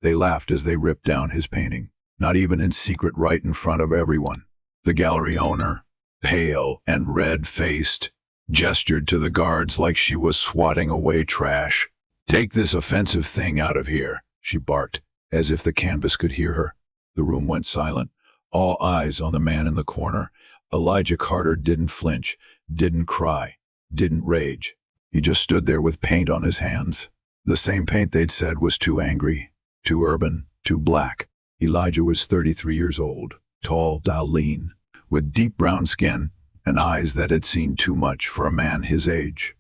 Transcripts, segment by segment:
They laughed as they ripped down his painting, not even in secret, right in front of everyone. The gallery owner, pale and red-faced, gestured to the guards like she was swatting away trash. "Take this offensive thing out of here," she barked, as if the canvas could hear her. The room went silent, all eyes on the man in the corner. Elijah Carter didn't flinch, didn't cry, didn't rage. He just stood there with paint on his hands. The same paint they'd said was too angry, too urban, too black. Elijah was 33 years old, tall, lean, with deep brown skin and eyes that had seen too much for a man his age.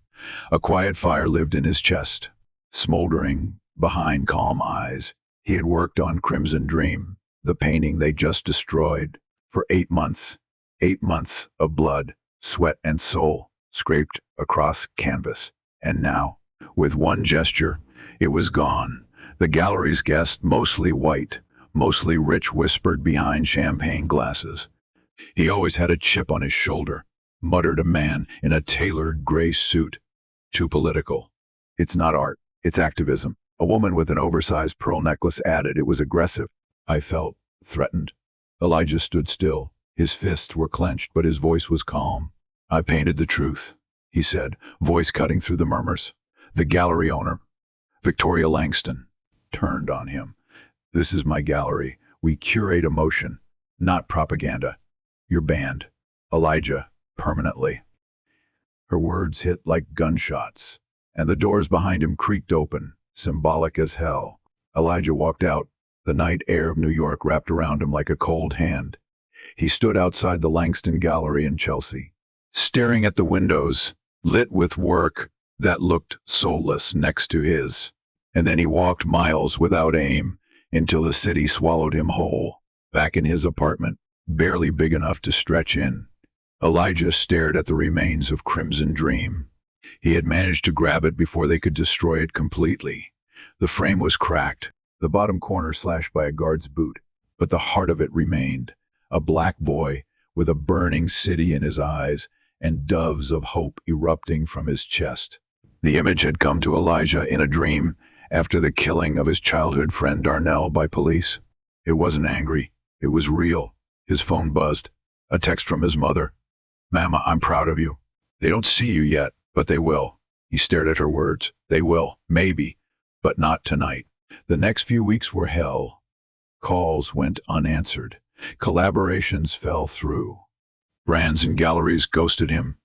A quiet fire lived in his chest, smoldering behind calm eyes. He had worked on Crimson Dream, the painting they just destroyed, for 8 months. 8 months of blood, sweat, and soul scraped across canvas. And now, with one gesture, it was gone. The gallery's guests, mostly white, mostly rich, whispered behind champagne glasses. "He always had a chip on his shoulder," muttered a man in a tailored gray suit. "Too political." "It's not art, it's activism," a woman with an oversized pearl necklace added. "It was aggressive." I felt threatened. Elijah stood still. His fists were clenched, but his voice was calm. "I painted the truth," he said, voice cutting through the murmurs. The gallery owner, Victoria Langston, turned on him. "This is my gallery. We curate emotion, not propaganda. You're banned, Elijah, permanently." Her words hit like gunshots, and the doors behind him creaked open, symbolic as hell. Elijah walked out, the night air of New York wrapped around him like a cold hand. He stood outside the Langston Gallery in Chelsea, staring at the windows, lit with work that looked soulless next to his. And then he walked miles without aim until the city swallowed him whole, back in his apartment, barely big enough to stretch in. Elijah stared at the remains of Crimson Dream. He had managed to grab it before they could destroy it completely. The frame was cracked, the bottom corner slashed by a guard's boot, but the heart of it remained. A black boy with a burning city in his eyes and doves of hope erupting from his chest. The image had come to Elijah in a dream after the killing of his childhood friend Darnell by police. It wasn't angry. It was real. His phone buzzed. A text from his mother. "Mama, I'm proud of you. They don't see you yet, but they will." He stared at her words. "They will, maybe, but not tonight." The next few weeks were hell. Calls went unanswered. Collaborations fell through. Brands and galleries ghosted him.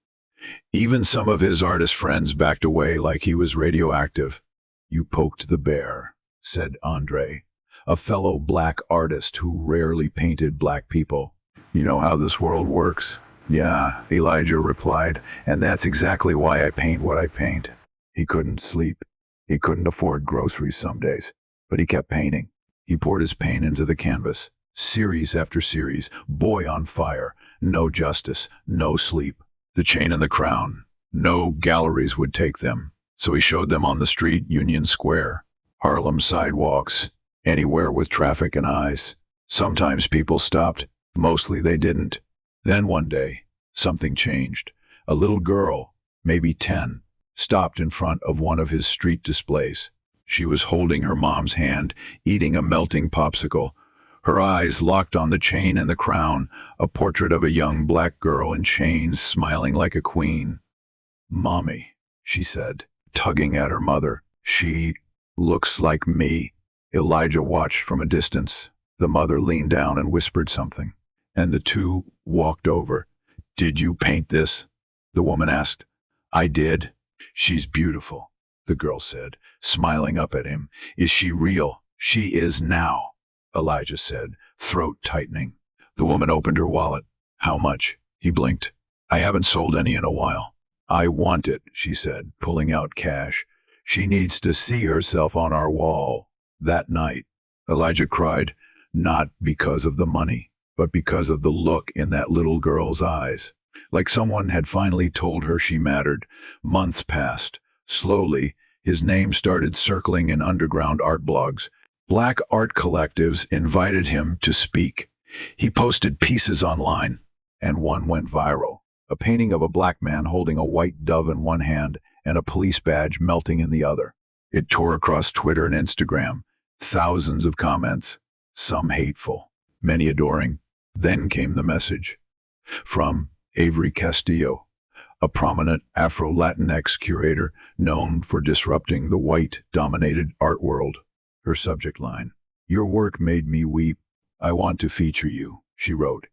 Even some of his artist friends backed away like he was radioactive. "You poked the bear," said Andre, a fellow black artist who rarely painted black people. "You know how this world works." "Yeah," Elijah replied, "and that's exactly why I paint what I paint." He couldn't sleep. He couldn't afford groceries some days, but he kept painting. He poured his pain into the canvas. Series after series, boy on fire, no justice, no sleep. The chain and the crown, no galleries would take them. So he showed them on the street, Union Square, Harlem sidewalks, anywhere with traffic and eyes. Sometimes people stopped, mostly they didn't. Then one day, something changed. A little girl, maybe 10, stopped in front of one of his street displays. She was holding her mom's hand, eating a melting popsicle. Her eyes locked on the chain and the crown, a portrait of a young black girl in chains, smiling like a queen. "Mommy," she said, tugging at her mother. "She looks like me." Elijah watched from a distance. The mother leaned down and whispered something, and the two walked over. "Did you paint this?" the woman asked. "I did." "She's beautiful," the girl said, smiling up at him. "Is she real?" "She is now," Elijah said, throat tightening. The woman opened her wallet. "How much?" He blinked. "I haven't sold any in a while." "I want it," she said, pulling out cash. "She needs to see herself on our wall." That night, Elijah cried, not because of the money, but because of the look in that little girl's eyes. Like someone had finally told her she mattered. Months passed. Slowly, his name started circling in underground art blogs. Black art collectives invited him to speak. He posted pieces online, and one went viral. A painting of a black man holding a white dove in one hand and a police badge melting in the other. It tore across Twitter and Instagram. Thousands of comments, some hateful, many adoring. Then came the message from Avery Castillo, a prominent Afro-Latinx curator known for disrupting the white-dominated art world. Her subject line: "Your work made me weep. I want to feature you," she wrote,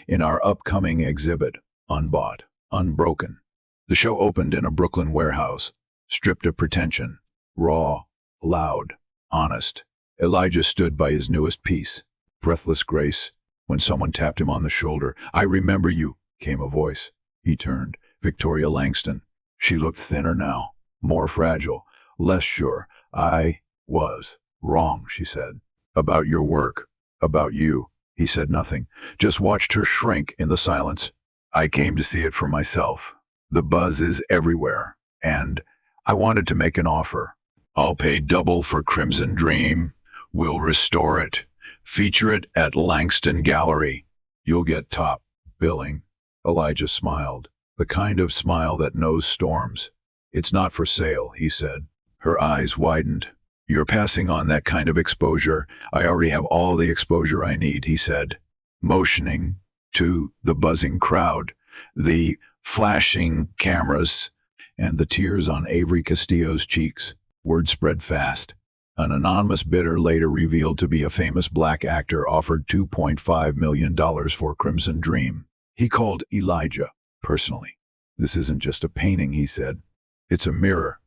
"in our upcoming exhibit, Unbought, Unbroken." The show opened in a Brooklyn warehouse, stripped of pretension, raw, loud, honest. Elijah stood by his newest piece, breathless grace, when someone tapped him on the shoulder. "I remember you," came a voice. He turned. Victoria Langston. She looked thinner now, more fragile, less sure. "I was wrong," she said. "About your work, about you." He said nothing, just watched her shrink in the silence. "I came to see it for myself. The buzz is everywhere, and I wanted to make an offer. I'll pay double for Crimson Dream. We'll restore it. Feature it at Langston Gallery. You'll get top billing." Elijah smiled, the kind of smile that knows storms. "It's not for sale," he said. Her eyes widened. "You're passing on that kind of exposure. I already have all the exposure I need," he said, motioning to the buzzing crowd, the flashing cameras, and the tears on Avery Castillo's cheeks. Word spread fast. An anonymous bidder, later revealed to be a famous black actor, offered $2.5 million for Crimson Dream. He called Elijah personally. "This isn't just a painting," he said. "It's a mirror.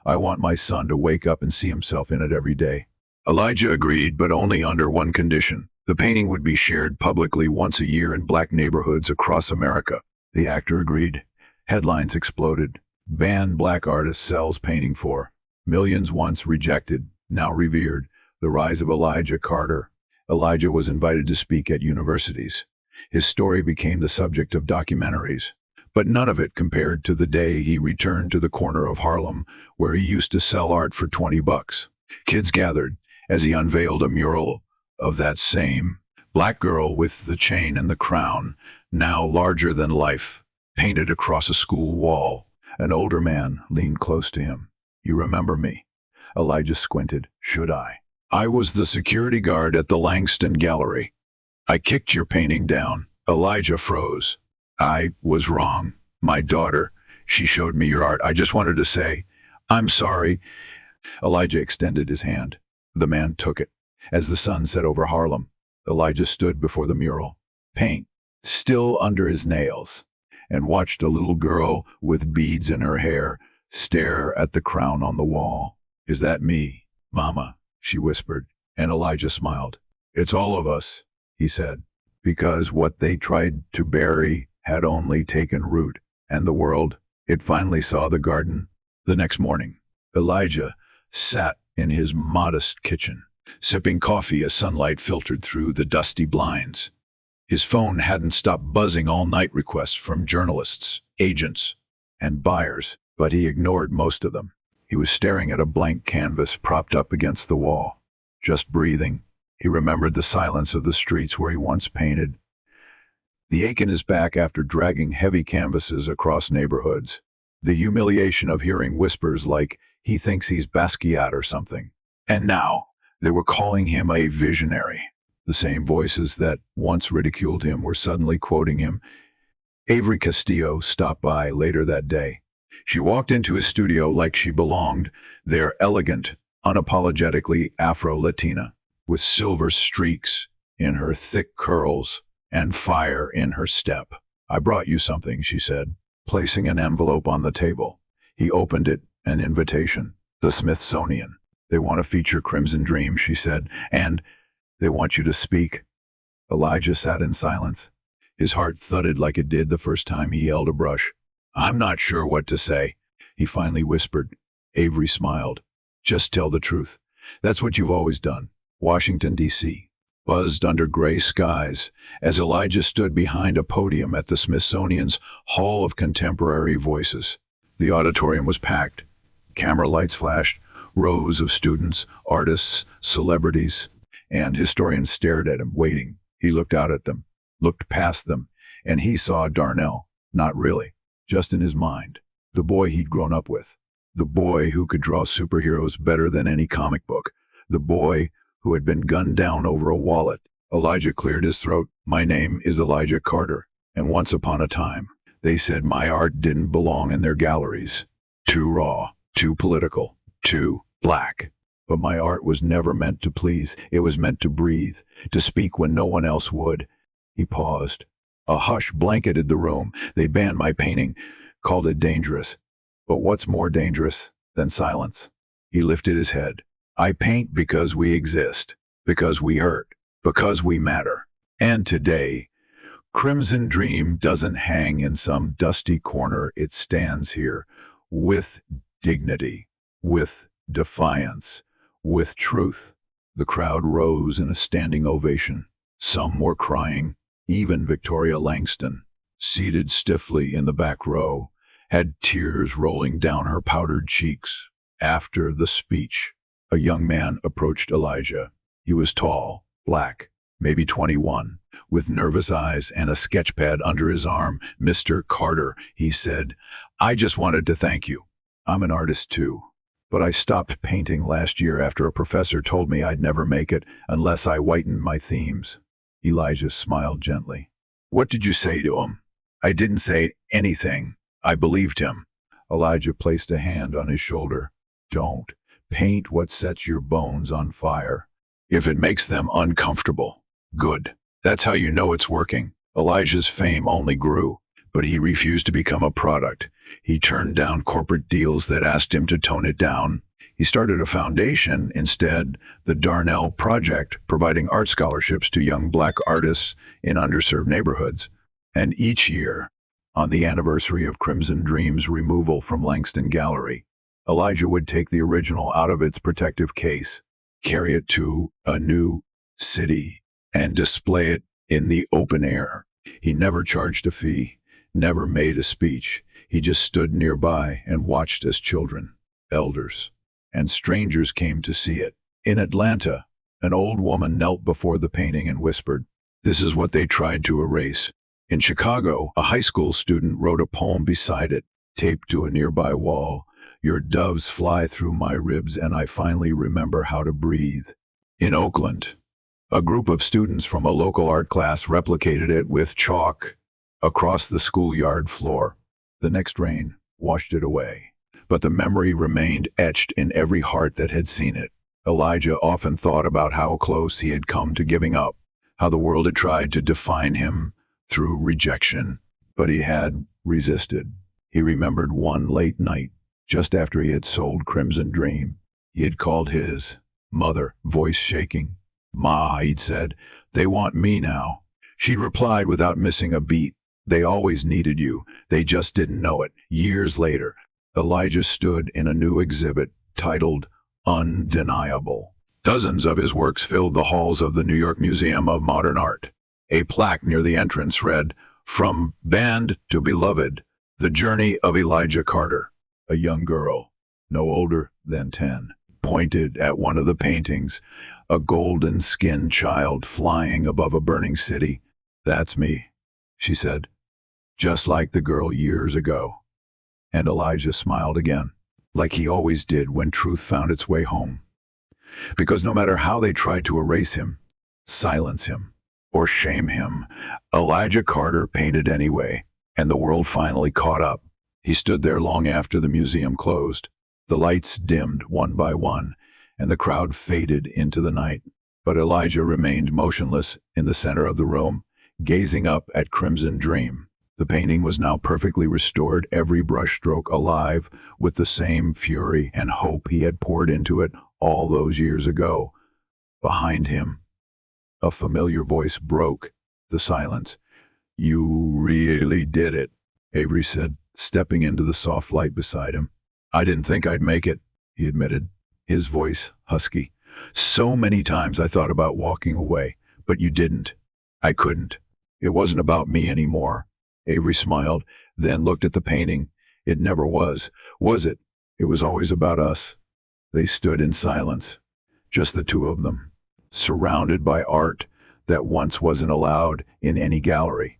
I want my son to wake up and see himself in it every day." Elijah agreed, but only under one condition. The painting would be shared publicly once a year in black neighborhoods across America. The actor agreed. Headlines exploded. "Banned black artist sells painting for." Millions once rejected, now revered. The rise of Elijah Carter. Elijah was invited to speak at universities. His story became the subject of documentaries, but none of it compared to the day he returned to the corner of Harlem where he used to sell art for $20. Kids gathered as he unveiled a mural of that same black girl with the chain and the crown, now larger than life, painted across a school wall. An older man leaned close to him. "You remember me?" Elijah squinted. "Should I?" "I was the security guard at the Langston Gallery. I kicked your painting down." Elijah froze. "I was wrong. My daughter, she showed me your art. I just wanted to say, I'm sorry." Elijah extended his hand. The man took it. As the sun set over Harlem, Elijah stood before the mural, paint still under his nails, and watched a little girl with beads in her hair stare at the crown on the wall. "Is that me, Mama?" she whispered, and Elijah smiled. "It's all of us," he said, because what they tried to bury had only taken root, and the world, it finally saw the garden. The next morning, Elijah sat in his modest kitchen, sipping coffee as sunlight filtered through the dusty blinds. His phone hadn't stopped buzzing all night, requests from journalists, agents, and buyers, but he ignored most of them. He was staring at a blank canvas propped up against the wall, just breathing. He remembered the silence of the streets where he once painted, the ache in his back after dragging heavy canvases across neighborhoods, the humiliation of hearing whispers like, "He thinks he's Basquiat or something." And now, they were calling him a visionary. The same voices that once ridiculed him were suddenly quoting him. Avery Castillo stopped by later that day. She walked into his studio like she belonged there, elegant, unapologetically Afro-Latina, with silver streaks in her thick curls and fire in her step. "I brought you something," she said, placing an envelope on the table. He opened it, an invitation. "The Smithsonian. They want to feature Crimson Dream," she said, "and they want you to speak." Elijah sat in silence. His heart thudded like it did the first time he held a brush. "I'm not sure what to say," he finally whispered. Avery smiled. "Just tell the truth. That's what you've always done." Washington, D.C. buzzed under gray skies as Elijah stood behind a podium at the Smithsonian's Hall of Contemporary Voices. The auditorium was packed. Camera lights flashed. Rows of students, artists, celebrities, and historians stared at him, waiting. He looked out at them, looked past them, and he saw Darnell. Not really, just in his mind. The boy he'd grown up with. The boy who could draw superheroes better than any comic book. The boy who had been gunned down over a wallet. Elijah cleared his throat. My name is Elijah Carter, and once upon a time, they said my art didn't belong in their galleries. Too raw, too political, too black. But my art was never meant to please. It was meant to breathe, to speak when no one else would. He paused. A hush blanketed the room. They banned my painting, called it dangerous. But what's more dangerous than silence? He lifted his head. I paint because we exist, because we hurt, because we matter. And today, Crimson Dream doesn't hang in some dusty corner. It stands here with dignity, with defiance, with truth. The crowd rose in a standing ovation. Some were crying. Even Victoria Langston, seated stiffly in the back row, had tears rolling down her powdered cheeks. After the speech, a young man approached Elijah. He was tall, black, maybe 21, with nervous eyes and a sketchpad under his arm. Mr. Carter, he said, I just wanted to thank you. I'm an artist too, but I stopped painting last year after a professor told me I'd never make it unless I whitened my themes. Elijah smiled gently. What did you say to him? I didn't say anything. I believed him. Elijah placed a hand on his shoulder. Don't paint what sets your bones on fire. If it makes them uncomfortable, good. That's how you know it's working. Elijah's fame only grew, but he refused to become a product. He turned down corporate deals that asked him to tone it down. He started a foundation instead, the Darnell Project, providing art scholarships to young black artists in underserved neighborhoods. And each year, on the anniversary of Crimson Dream's removal from Langston Gallery, Elijah would take the original out of its protective case, carry it to a new city, and display it in the open air. He never charged a fee, never made a speech. He just stood nearby and watched as children, elders, and strangers came to see it. In Atlanta, an old woman knelt before the painting and whispered, "This is what they tried to erase." In Chicago, a high school student wrote a poem beside it, taped to a nearby wall. Your doves fly through my ribs and I finally remember how to breathe. In Oakland, a group of students from a local art class replicated it with chalk across the schoolyard floor. The next rain washed it away, but the memory remained etched in every heart that had seen it. Elijah often thought about how close he had come to giving up, how the world had tried to define him through rejection, but he had resisted. He remembered one late night, just after he had sold Crimson Dream. He had called his mother, voice shaking. "Ma," he'd said, "they want me now." She replied without missing a beat, "They always needed you. They just didn't know it." Years later, Elijah stood in a new exhibit titled Undeniable. Dozens of his works filled the halls of the New York Museum of Modern Art. A plaque near the entrance read, "From Banned to Beloved, the Journey of Elijah Carter." A young girl, no older than 10, pointed at one of the paintings, a golden-skinned child flying above a burning city. "That's me," she said, "just like the girl years ago." And Elijah smiled again, like he always did when truth found its way home. Because no matter how they tried to erase him, silence him, or shame him, Elijah Carter painted anyway, and the world finally caught up. He stood there long after the museum closed. The lights dimmed one by one, and the crowd faded into the night. But Elijah remained motionless in the center of the room, gazing up at Crimson Dream. The painting was now perfectly restored, every brushstroke alive with the same fury and hope he had poured into it all those years ago. Behind him, a familiar voice broke the silence. "You really did it," Avery said, stepping into the soft light beside him. "I didn't think I'd make it," he admitted, his voice husky. "So many times I thought about walking away, but you didn't. I couldn't. It wasn't about me anymore." Avery smiled, then looked at the painting. "It never was it? It was always about us." They stood in silence, just the two of them, surrounded by art that once wasn't allowed in any gallery.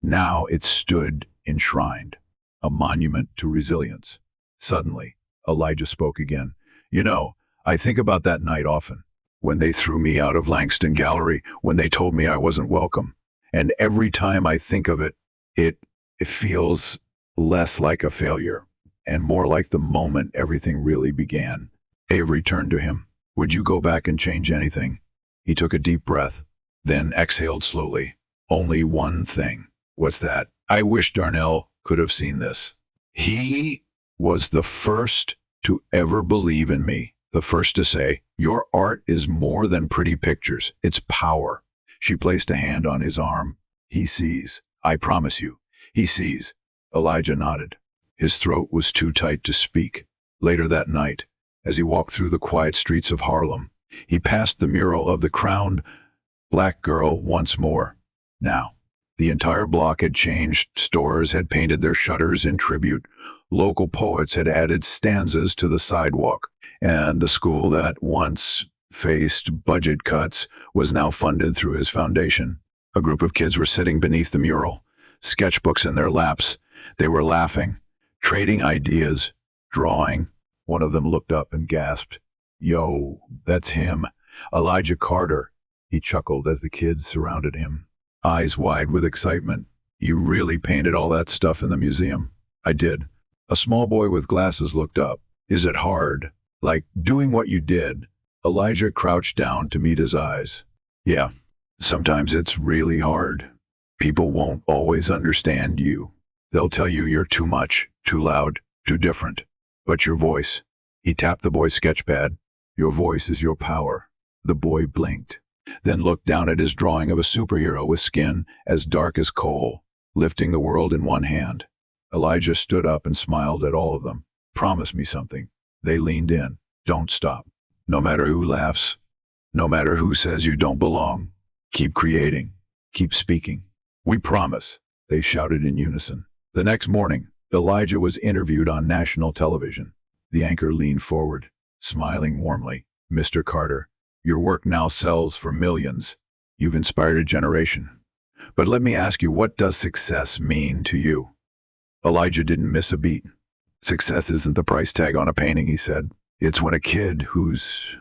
Now it stood enshrined, a monument to resilience. Suddenly, Elijah spoke again. "You know, I think about that night often. when they threw me out of Langston Gallery, when they told me I wasn't welcome. And every time I think of it, it feels less like a failure and more like the moment everything really began. Avery turned to him. Would you go back and change anything? He took a deep breath, then exhaled slowly. Only one thing. What's that? I wish Darnell could have seen this. He was the first to ever believe in me, the first to say, your art is more than pretty pictures. It's power. She placed a hand on his arm. He sees. I promise you. He sees. Elijah nodded. His throat was too tight to speak. Later that night, as he walked through the quiet streets of Harlem, he passed the mural of the crowned black girl once more. Now, the entire block had changed. Stores had painted their shutters in tribute. Local poets had added stanzas to the sidewalk. And the school that once faced budget cuts was now funded through his foundation. A group of kids were sitting beneath the mural, sketchbooks in their laps. They were laughing, trading ideas, drawing. One of them looked up and gasped, Yo, that's him, Elijah Carter. He chuckled as the kids surrounded him, eyes wide with excitement. You really painted all that stuff in the museum? I did. A small boy with glasses looked up. Is it hard? Like doing what you did? Elijah crouched down to meet his eyes. Yeah, sometimes it's really hard. People won't always understand you. They'll tell you you're too much, too loud, too different. But your voice, he tapped the boy's sketchpad. Your voice is your power. The boy blinked, then looked down at his drawing of a superhero with skin as dark as coal, lifting the world in one hand. Elijah stood up and smiled at all of them. Promise me something. They leaned in. Don't stop. No matter who laughs, no matter who says you don't belong, keep creating, keep speaking. We promise, they shouted in unison. The next morning, Elijah was interviewed on national television. The anchor leaned forward, smiling warmly. Mr. Carter, your work now sells for millions. You've inspired a generation. But let me ask you, what does success mean to you? Elijah didn't miss a beat. Success isn't the price tag on a painting, he said. It's when a kid who's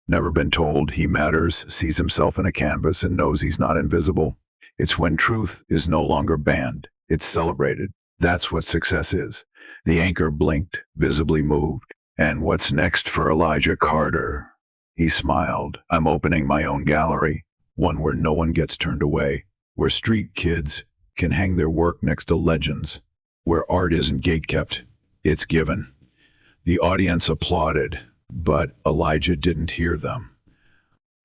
never been told he matters sees himself in a canvas and knows he's not invisible. It's when truth is no longer banned. It's celebrated. That's what success is. The anchor blinked, visibly moved. And what's next for Elijah Carter? He smiled. I'm opening my own gallery, one where no one gets turned away, where street kids can hang their work next to legends, where art isn't gatekept, it's given. The audience applauded, but Elijah didn't hear them.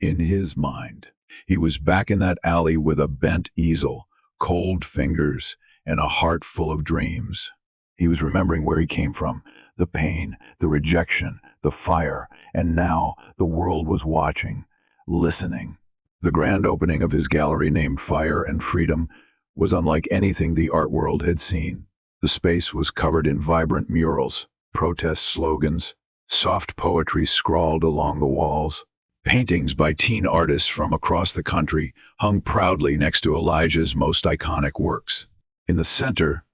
In his mind, he was back in that alley with a bent easel, cold fingers, and a heart full of dreams. He was remembering where he came from, the pain, the rejection, the fire, and now the world was watching, listening. The grand opening of his gallery named Fire and Freedom was unlike anything the art world had seen. The space was covered in vibrant murals, protest slogans, soft poetry scrawled along the walls. Paintings by teen artists from across the country hung proudly next to Elijah's most iconic works. In the center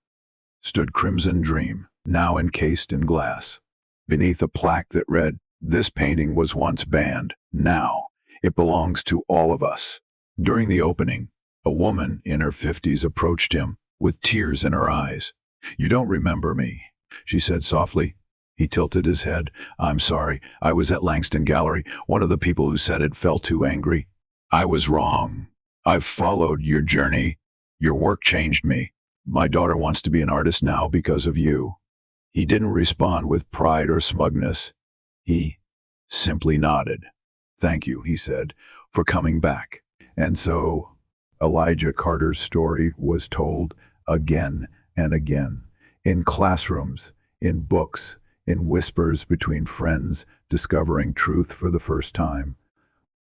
stood Crimson Dream, now encased in glass. Beneath a plaque that read, "This painting was once banned. Now it belongs to all of us." During the opening, a woman in her 50s approached him with tears in her eyes. "You don't remember me," she said softly. He tilted his head. "I'm sorry. I was at Langston Gallery. One of the people who said it felt too angry. I was wrong. I've followed your journey. Your work changed me. My daughter wants to be an artist now because of you." He didn't respond with pride or smugness. He simply nodded. "Thank you," he said, "for coming back." And so Elijah Carter's story was told again and again, in classrooms, in books, in whispers between friends, discovering truth for the first time.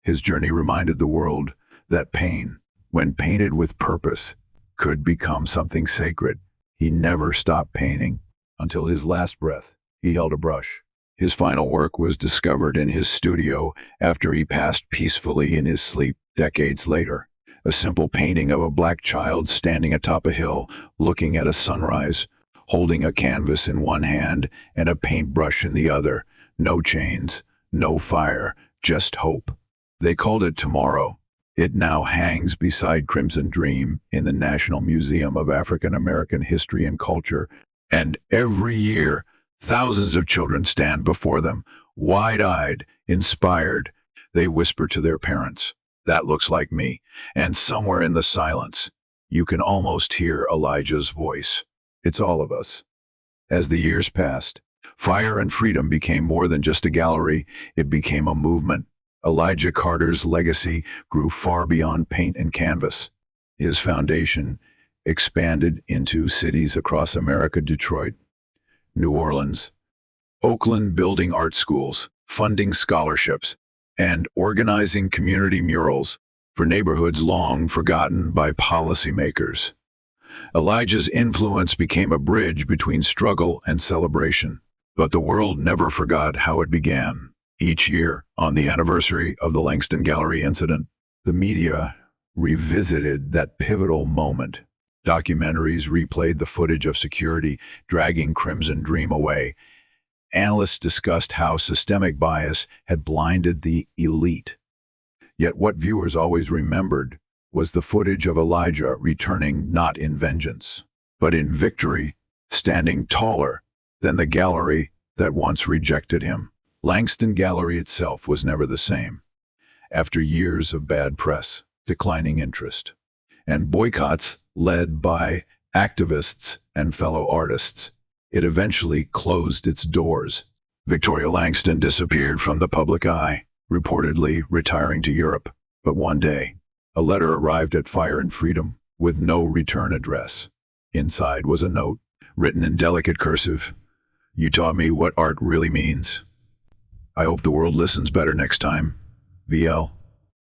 His journey reminded the world that pain, when painted with purpose, could become something sacred. He never stopped painting until his last breath. He held a brush. His final work was discovered in his studio after he passed peacefully in his sleep decades later. A simple painting of a black child standing atop a hill, looking at a sunrise, holding a canvas in one hand and a paintbrush in the other. No chains, no fire, just hope. They called it Tomorrow. It now hangs beside Crimson Dream in the National Museum of African American History and Culture, and every year, thousands of children stand before them, wide-eyed, inspired. They whisper to their parents, "That looks like me." And somewhere in the silence, you can almost hear Elijah's voice. It's all of us. As the years passed, Fire and Freedom became more than just a gallery, it became a movement. Elijah Carter's legacy grew far beyond paint and canvas. His foundation expanded into cities across America: Detroit, New Orleans, Oakland, building art schools, funding scholarships, and organizing community murals for neighborhoods long forgotten by policymakers. Elijah's influence became a bridge between struggle and celebration. But the world never forgot how it began. Each year, on the anniversary of the Langston Gallery incident, the media revisited that pivotal moment. Documentaries replayed the footage of security dragging Crimson Dream away. Analysts discussed how systemic bias had blinded the elite. Yet what viewers always remembered was the footage of Elijah returning not in vengeance, but in victory, standing taller than the gallery that once rejected him. Langston Gallery itself was never the same. After years of bad press, declining interest, and boycotts led by activists and fellow artists, it eventually closed its doors. Victoria Langston disappeared from the public eye, reportedly retiring to Europe. But one day, a letter arrived at Fire and Freedom with no return address. Inside was a note, written in delicate cursive. "You taught me what art really means. I hope the world listens better next time. VL."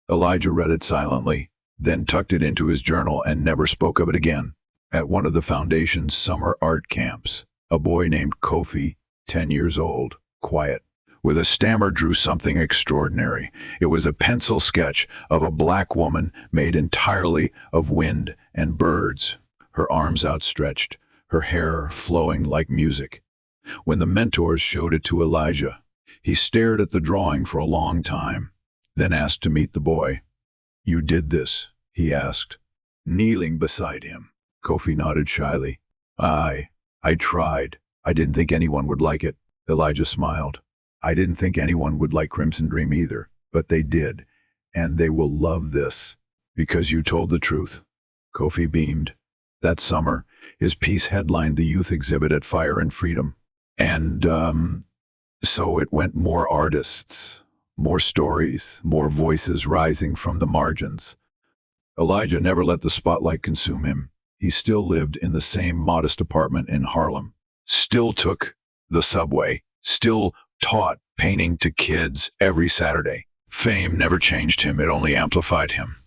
Elijah read it silently, then tucked it into his journal and never spoke of it again. At one of the foundation's summer art camps, a boy named Kofi, 10 years old, quiet, with a stammer, drew something extraordinary. It was a pencil sketch of a black woman made entirely of wind and birds, her arms outstretched, her hair flowing like music. When the mentors showed it to Elijah, he stared at the drawing for a long time, then asked to meet the boy. "You did this?" he asked, kneeling beside him. Kofi nodded shyly. I tried. I didn't think anyone would like it." Elijah smiled. "I didn't think anyone would like Crimson Dream either, but they did, and they will love this, because you told the truth." Kofi beamed. That summer, his piece headlined the youth exhibit at Fire and Freedom. And so it went: more artists, more stories, more voices rising from the margins. Elijah never let the spotlight consume him. He still lived in the same modest apartment in Harlem, still took the subway, still taught painting to kids every Saturday. Fame never changed him, it only amplified him.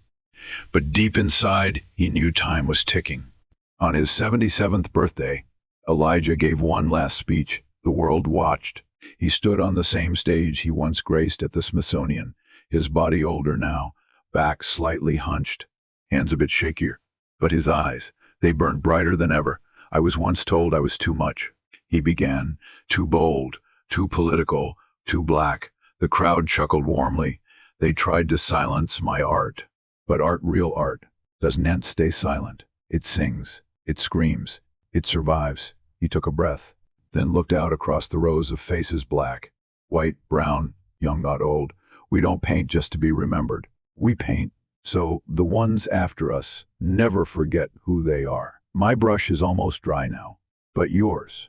But deep inside, he knew time was ticking. On his 77th birthday, Elijah gave one last speech. The world watched. He stood on the same stage he once graced at the Smithsonian, his body older now, back slightly hunched, hands a bit shakier. But his eyes, they burned brighter than ever. "I was once told I was too much," he began. "Too bold, too political, too black." The crowd chuckled warmly. They tried to silence my art. But art, real art, doesn't stay silent. It sings, it screams, it survives. He took a breath, then looked out across the rows of faces, black, white, brown, young, not old. "We don't paint just to be remembered. We paint so the ones after us never forget who they are. My brush is almost dry now, but yours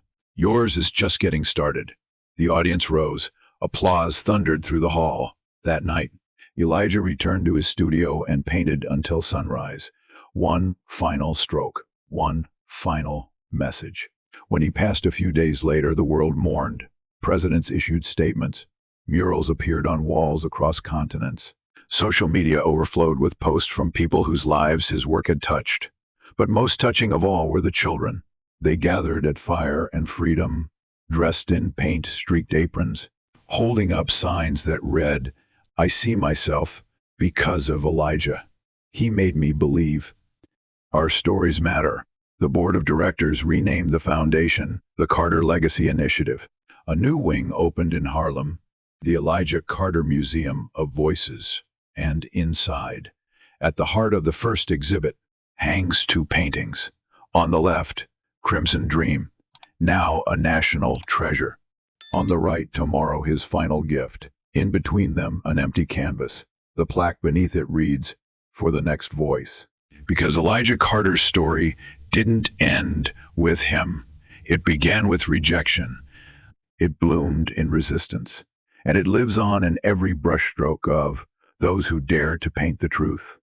is just getting started." The audience rose. Applause thundered through the hall. That night, Elijah returned to his studio and painted until sunrise. One final stroke, one final message. When he passed a few days later, the world mourned. Presidents issued statements. Murals appeared on walls across continents. Social media overflowed with posts from people whose lives his work had touched. But most touching of all were the children. They gathered at Fire and Freedom, dressed in paint-streaked aprons, holding up signs that read, "I see myself because of Elijah. He made me believe. Our stories matter." The board of directors renamed the foundation the Carter Legacy Initiative. A new wing opened in Harlem, the Elijah Carter Museum of Voices. and inside. At the heart of the first exhibit hangs two paintings. On the left, Crimson Dream, now a national treasure. On the right, Tomorrow, his final gift. In between them, an empty canvas. The plaque beneath it reads, "For the next voice." Because Elijah Carter's story didn't end with him. It began with rejection. It bloomed in resistance. And it lives on in every brushstroke of those who dare to paint the truth.